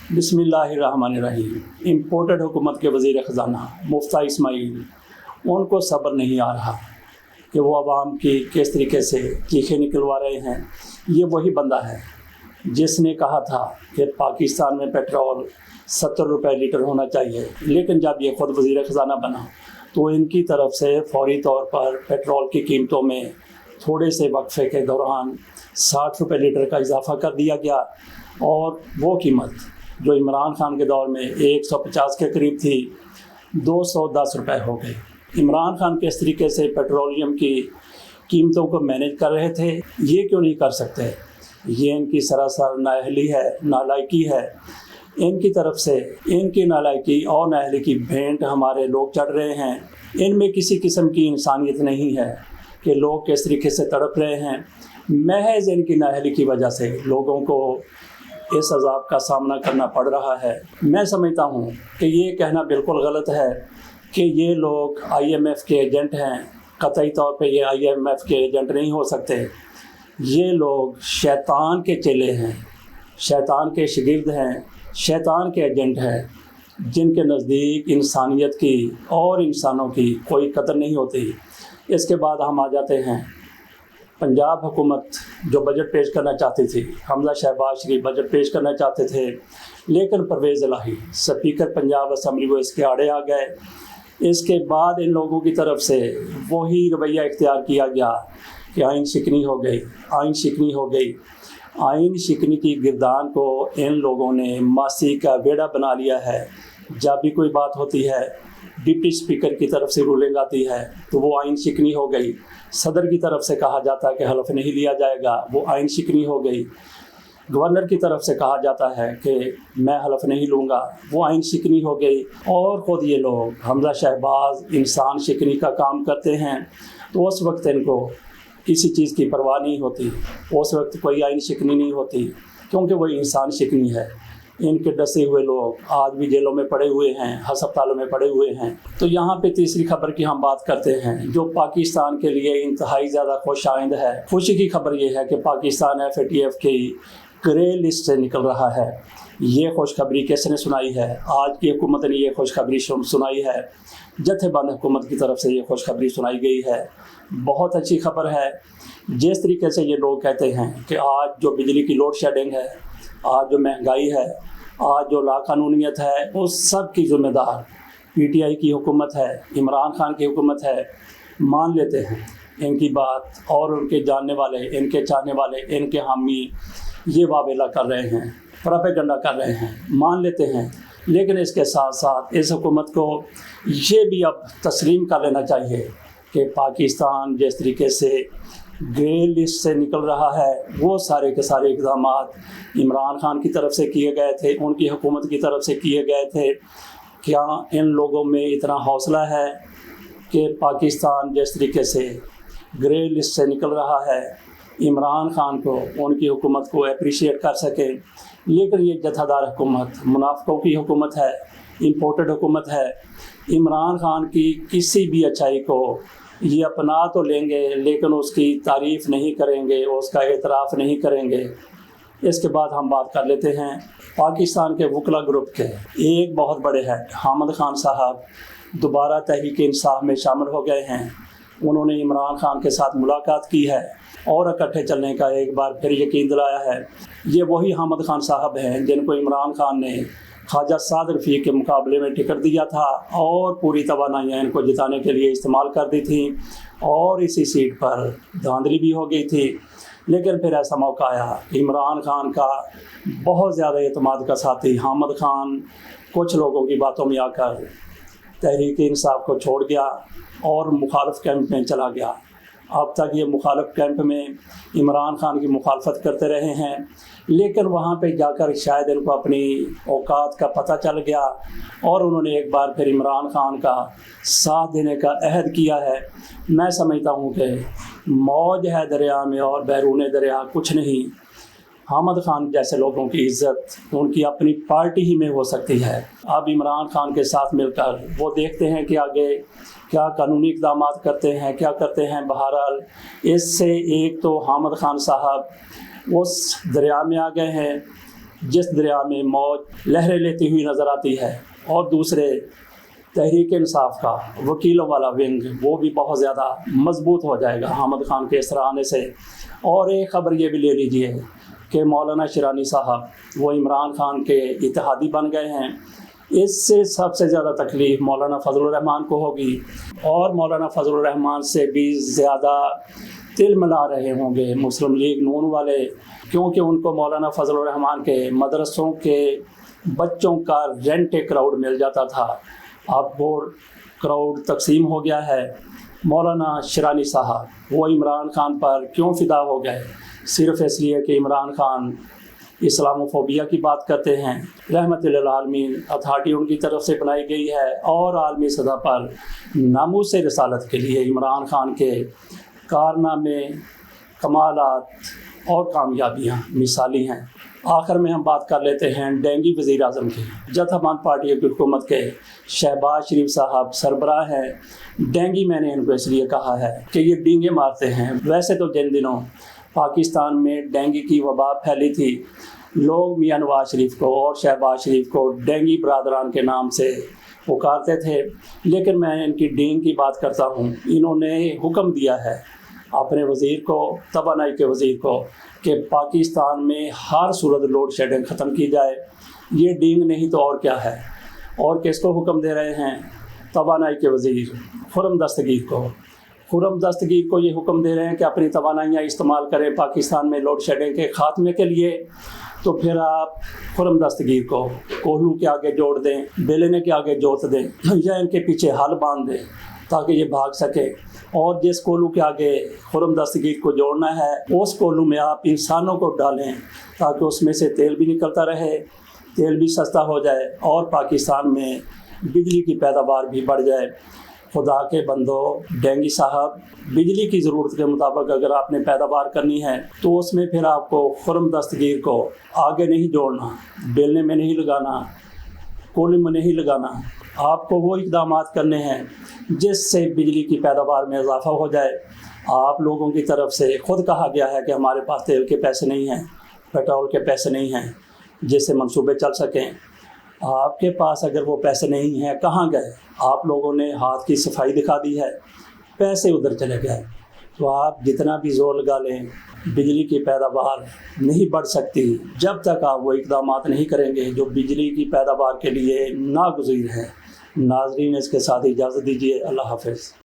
बिस्मिल्लाहिर्रहमानिर्रहीम। इम्पोर्टेड हुकूमत के वज़ीर ख़ज़ाना मुफ्ती इस्माइल, उनको सब्र नहीं आ रहा कि वो आवाम की किस तरीके से चीखें निकलवा रहे हैं। ये वही बंदा है जिसने कहा था कि पाकिस्तान में पेट्रोल 70 रुपये लीटर होना चाहिए, लेकिन जब ये ख़ुद वज़ीर ख़ज़ाना बना तो इनकी तरफ से फौरी तौर पर पेट्रोल की कीमतों में थोड़े से वक्फे के दौरान 60 रुपये लीटर का इजाफ़ा कर दिया गया, और वो कीमत जो इमरान खान के दौर में 150 के करीब थी 210 रुपये हो गई। इमरान खान किस तरीके से पेट्रोलियम की कीमतों को मैनेज कर रहे थे, ये क्यों नहीं कर सकते? ये इनकी सरासर नाअहली है, नालायकी है। इनकी तरफ से इनकी नालायकी और नाअहली की भेंट हमारे लोग चढ़ रहे हैं। इनमें किसी किस्म की इंसानियत नहीं है कि लोग किस तरीके से तड़प रहे हैं। महज इनकी नाअहली की वजह से लोगों को इस अज़ाब का सामना करना पड़ रहा है। मैं समझता हूँ कि ये कहना बिल्कुल गलत है कि ये लोग IMF के एजेंट हैं। कतई तौर पे ये IMF के एजेंट नहीं हो सकते। ये लोग शैतान के चेले हैं, शैतान के शागिर्द हैं, शैतान के एजेंट हैं, जिनके नज़दीक इंसानियत की और इंसानों की कोई कदर नहीं होती। इसके बाद हम आ जाते हैं पंजाब हुकूमत जो बजट पेश करना चाहती थी। हमजा शहबाज शरीफ बजट पेश करना चाहते थे, लेकिन परवेज़ इलाही स्पीकर पंजाब असम्बली वो इसके आड़े आ गए। इसके बाद इन लोगों की तरफ से वही रवैया इख्तियार किया गया कि आइन शिकनी हो गई, आइन शिकनी हो गई। आइन शिकनी की गिरदान को इन लोगों ने मासी का बेड़ा बना लिया है। जब भी कोई बात होती है, डिप्टी स्पीकर की तरफ से रूलिंग आती है तो वो आइन शिकनी हो गई। सदर की तरफ से कहा जाता है कि हलफ नहीं लिया जाएगा, वो आइन शिकनी हो गई। गवर्नर की तरफ से कहा जाता है कि मैं हलफ नहीं लूँगा, वो आइन शिकनी हो गई। और ख़ुद ये लोग हमजा शहबाज इंसान शिकनी का काम करते हैं, तो उस वक्त इनको किसी चीज़ की परवाह नहीं होती। उस वक्त कोई आइन शिकनी नहीं होती, क्योंकि वो इंसान शिकनी है। इनके डसे हुए लोग आज भी जेलों में पड़े हुए हैं, अस्पतालों में पड़े हुए हैं। तो यहाँ पे तीसरी खबर की हम बात करते हैं जो पाकिस्तान के लिए इंतहाई ज़्यादा खुश आइंद है। खुशी की खबर ये है कि पाकिस्तान FATF की ग्रे लिस्ट से निकल रहा है। ये खुशखबरी किसने सुनाई है? आज की हुकूमत ने ये खुशखबरी सुनाई है। जथेबंद हुकूमत की तरफ से ये खुशखबरी सुनाई गई है। बहुत अच्छी खबर है। जिस तरीके से ये लोग कहते हैं कि आज जो बिजली की लोड शेडिंग है, आज जो महंगाई है, आज जो लाकानूनियत है, उस सब की ज़िम्मेदार PTI की हुकूमत है, इमरान खान की हुकूमत है। मान लेते हैं इनकी बात, और उनके जानने वाले, इनके चाहने वाले, इनके हामी ये वावेला कर रहे हैं, प्रोपेगेंडा कर रहे हैं, मान लेते हैं। लेकिन इसके साथ साथ इस हुकूमत को ये भी अब तस्लीम कर लेना चाहिए कि पाकिस्तान जिस तरीके से ग्रे लिस्ट से निकल रहा है, वो सारे के सारे इक़दाम इमरान खान की तरफ से किए गए थे, उनकी हुकूमत की तरफ से किए गए थे। क्या इन लोगों में इतना हौसला है कि पाकिस्तान जिस तरीके से ग्रे लिस्ट से निकल रहा है, इमरान खान को, उनकी हुकूमत को अप्रिशिएट कर सके? लेकिन ये जथादार हुकूमत मुनाफिकों की हुकूमत है, इम्पोर्टेड हुकूमत है। इमरान खान की किसी भी अच्छाई को ये अपना तो लेंगे, लेकिन उसकी तारीफ़ नहीं करेंगे, उसका एतराफ़ नहीं करेंगे। इसके बाद हम बात कर लेते हैं पाकिस्तान के वकला ग्रुप के एक बहुत बड़े हेड हामिद खान साहब दोबारा तहरीक इंसाफ में शामिल हो गए हैं। उन्होंने इमरान खान के साथ मुलाकात की है और इकट्ठे चलने का एक बार फिर यकीन दिलाया है। ये वही हामिद खान साहब हैं जिनको इमरान खान ने ख्वाजा साद रफ़ीक के मुकाबले में टिकट दिया था और पूरी तवानाइयाँ इनको जिताने के लिए इस्तेमाल कर दी थी, और इसी सीट पर धांधली भी हो गई थी। लेकिन फिर ऐसा मौका आया, इमरान खान का बहुत ज़्यादा एतमाद का साथी हामिद खान कुछ लोगों की बातों में आकर तहरीक इंसाफ को छोड़ गया और मुखालिफ कैंप में चला गया। अब तक ये मुखालिफ कैंप में इमरान खान की मुखालफत करते रहे हैं, लेकिन वहाँ पे जाकर शायद इनको अपनी औकात का पता चल गया और उन्होंने एक बार फिर इमरान खान का साथ देने का अहद किया है। मैं समझता हूँ कि मौज है दरिया में और बैरून दरिया कुछ नहीं। हामिद खान जैसे लोगों की इज़्ज़त उनकी अपनी पार्टी ही में हो सकती है। अब इमरान खान के साथ मिलकर वो देखते हैं कि आगे क्या कानूनी इक़दाम करते हैं, क्या करते हैं। बहरहाल इससे एक तो हामिद खान साहब उस दरिया में आ गए हैं जिस दरिया में मौज लहरें लेती हुई नज़र आती है, और दूसरे तहरीक इंसाफ का वकीलों वाला विंग, वो भी बहुत ज़्यादा मजबूत हो जाएगा अहमद ख़ान के इस तरह आने से। और एक ख़बर ये भी ले लीजिए कि मौलाना शिरानी साहब वो इमरान ख़ान के इत्तेहादी बन गए हैं। इससे सबसे ज़्यादा तकलीफ़ मौलाना फजलुर रहमान को होगी, और मौलाना फजलुर रहमान से भी ज़्यादा तिल मिला रहे होंगे मुस्लिम लीग नून वाले, क्योंकि उनको मौलाना फजलुर रहमान के मदरसों के बच्चों का रेंट क्राउड मिल जाता था। अब वो क्राउड तकसीम हो गया है। मौलाना शिरानी साहब वो इमरान ख़ान पर क्यों फ़िदा हो गए? सिर्फ़ इसलिए कि इमरान ख़ान इस्लामोफोबिया की बात करते हैं। रहमतुल्लिल आलमीन अथॉरिटी उनकी तरफ से बनाई गई है, और आलमी सतह पर नामूस रिसालत के लिए इमरान ख़ान के कारनामे, कमालात और कामयाबियाँ मिसाली हैं। आखिर में हम बात कर लेते हैं डेंगी वज़ीर आज़म की। जथाबंद पार्टी की हुकूमत के शहबाज शरीफ साहब सरबराह हैं। डेंगी मैंने इनको इसलिए कहा है कि ये डींगे मारते हैं। वैसे तो जिन दिनों पाकिस्तान में डेंगी की वबा फैली थी, लोग मियां नवाज शरीफ को और शहबाज शरीफ को डेंगी बरादरान के नाम से पुकारते थे, लेकिन मैं इनकी डींग की बात करता हूँ। इन्होंने हुक्म दिया है अपने वज़ीर को, तवानाई के वज़ीर को, कि पाकिस्तान में हर सूरत लोड शेडिंग ख़त्म की जाए। ये डींग नहीं तो और क्या है। और किसको हुक्म दे रहे हैं? तवानाई के वज़ीर खुर्रम दस्तगीर को। खुर्रम दस्तगीर को ये हुक्म दे रहे हैं कि अपनी तवानाइयाँ इस्तेमाल करें पाकिस्तान में लोड शेडिंग के ख़ात्मे के लिए। तो फिर आप खुर्रम दस्तगीर को कोहलू के आगे जोड़ दें, बेलने के आगे जोत दें, या इनके पीछे हल बांध दें ताकि ये भाग सके। और जिस कोहलू के आगे खुर्रम दस्तगीर को जोड़ना है, उस कोहलू में आप इंसानों को डालें ताकि उसमें से तेल भी निकलता रहे, तेल भी सस्ता हो जाए, और पाकिस्तान में बिजली की पैदावार भी बढ़ जाए। खुदा के बंदो, डेंगी साहब, बिजली की ज़रूरत के मुताबिक अगर आपने पैदावार करनी है तो उसमें फिर आपको खुर्रम दस्तगीर को आगे नहीं जोड़ना, बेलने में नहीं लगाना, कोयले में नहीं लगाना। आपको वो इक़दाम करने हैं जिससे बिजली की पैदावार में इजाफ़ा हो जाए। आप लोगों की तरफ से खुद कहा गया है कि हमारे पास तेल के पैसे नहीं हैं, पेट्रोल के पैसे नहीं हैं जिससे मंसूबे चल सकें। आपके पास अगर वो पैसे नहीं हैं, कहाँ गए? आप लोगों ने हाथ की सफाई दिखा दी है, पैसे उधर चले गए। तो आप जितना भी जोर लगा लें, बिजली की पैदावार नहीं बढ़ सकती जब तक आप वो इक़दाम नहीं करेंगे जो बिजली की पैदावार के लिए नागुज़ीर है। नाज़रीन, इसके साथ इजाज़त दीजिए। अल्लाह हाफ़िज़।